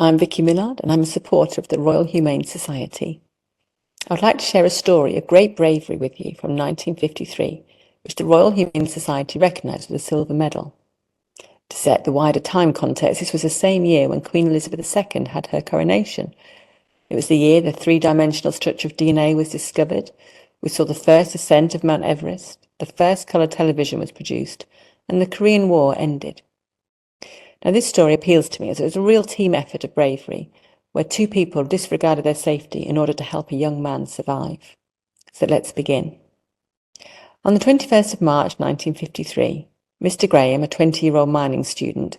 I'm Vicky Millard and I'm a supporter of the Royal Humane Society. I would like to share a story of great bravery with you from 1953, which the Royal Humane Society recognised with a silver medal. To set the wider time context, this was the same year when Queen Elizabeth II had her coronation. It was the year the three-dimensional structure of DNA was discovered. We saw the first ascent of Mount Everest, the first colour television was produced, and the Korean War ended. Now, this story appeals to me as it was a real team effort of bravery, where two people disregarded their safety in order to help a young man survive. So let's begin. On the 21st of March 1953, Mr. Graham, a 20-year-old mining student,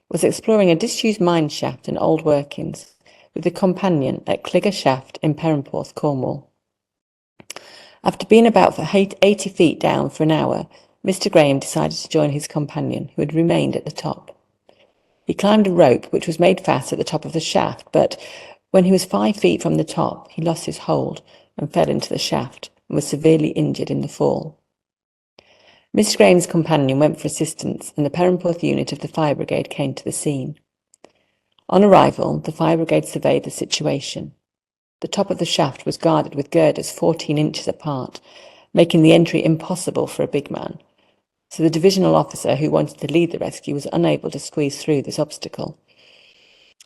was exploring a disused mine shaft in old workings with a companion at Cligger Shaft in Perranporth, Cornwall. After being about for 80 feet down for an hour, Mr. Graham decided to join his companion, who had remained at the top. He climbed a rope which was made fast at the top of the shaft, but when he was 5 feet from the top, he lost his hold and fell into the shaft and was severely injured in the fall. Mr. Graham's companion went for assistance, and the Perranporth unit of the fire brigade came to the scene. On arrival, the fire brigade surveyed the situation. The top of the shaft was guarded with girders 14 inches apart, making the entry impossible for a big man. So the divisional officer who wanted to lead the rescue was unable to squeeze through this obstacle.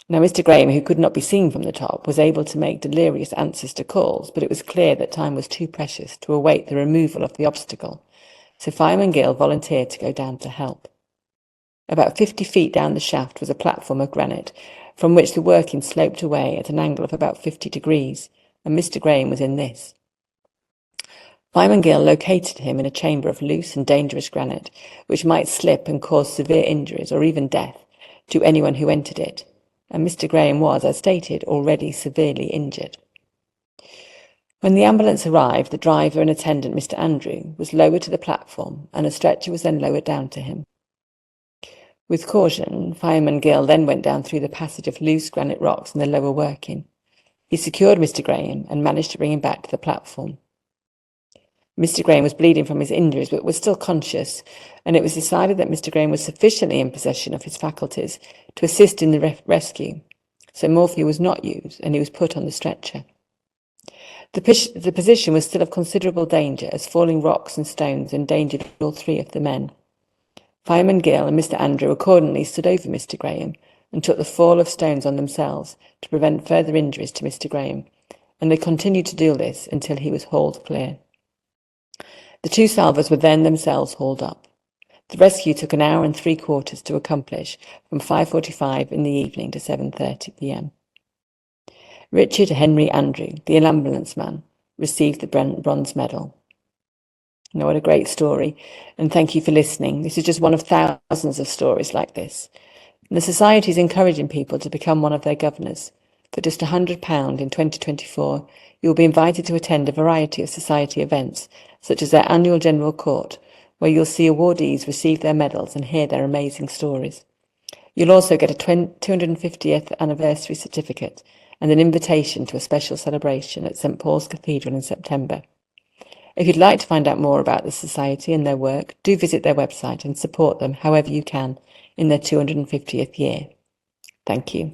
Now, Mr. Graham, who could not be seen from the top, was able to make delirious answers to calls, but it was clear that time was too precious to await the removal of the obstacle, so Fireman Gill volunteered to go down to help. About 50 feet down the shaft was a platform of granite, from which the working sloped away at an angle of about 50 degrees, and Mr. Graham was in this. Fireman Gill located him in a chamber of loose and dangerous granite, which might slip and cause severe injuries or even death to anyone who entered it, and Mr. Graham was, as stated, already severely injured. When the ambulance arrived, the driver and attendant, Mr. Andrew, was lowered to the platform, and a stretcher was then lowered down to him. With caution, Fireman Gill then went down through the passage of loose granite rocks in the lower working. He secured Mr. Graham and managed to bring him back to the platform. Mr. Graham was bleeding from his injuries but was still conscious, and it was decided that Mr. Graham was sufficiently in possession of his faculties to assist in the rescue, so morphine was not used and he was put on the stretcher. The position was still of considerable danger, as falling rocks and stones endangered all three of the men. Fireman Gill and Mr. Andrew accordingly stood over Mr. Graham and took the fall of stones on themselves to prevent further injuries to Mr. Graham, and they continued to do this until he was hauled clear. The two salvors were then themselves hauled up. The rescue took an hour and 3/4 to accomplish, from 5:45 in the evening to 7:30 p.m. Richard Henry Andrew, the ambulance man, received the bronze medal. Now, what a great story, and thank you for listening. This is just one of thousands of stories like this. And the Society is encouraging people to become one of their governors. For just £100 in 2024, you will be invited to attend a variety of Society events, such as their annual General Court, where you'll see awardees receive their medals and hear their amazing stories. You'll also get a 250th anniversary certificate and an invitation to a special celebration at St. Paul's Cathedral in September. If you'd like to find out more about the Society and their work, do visit their website and support them however you can in their 250th year. Thank you.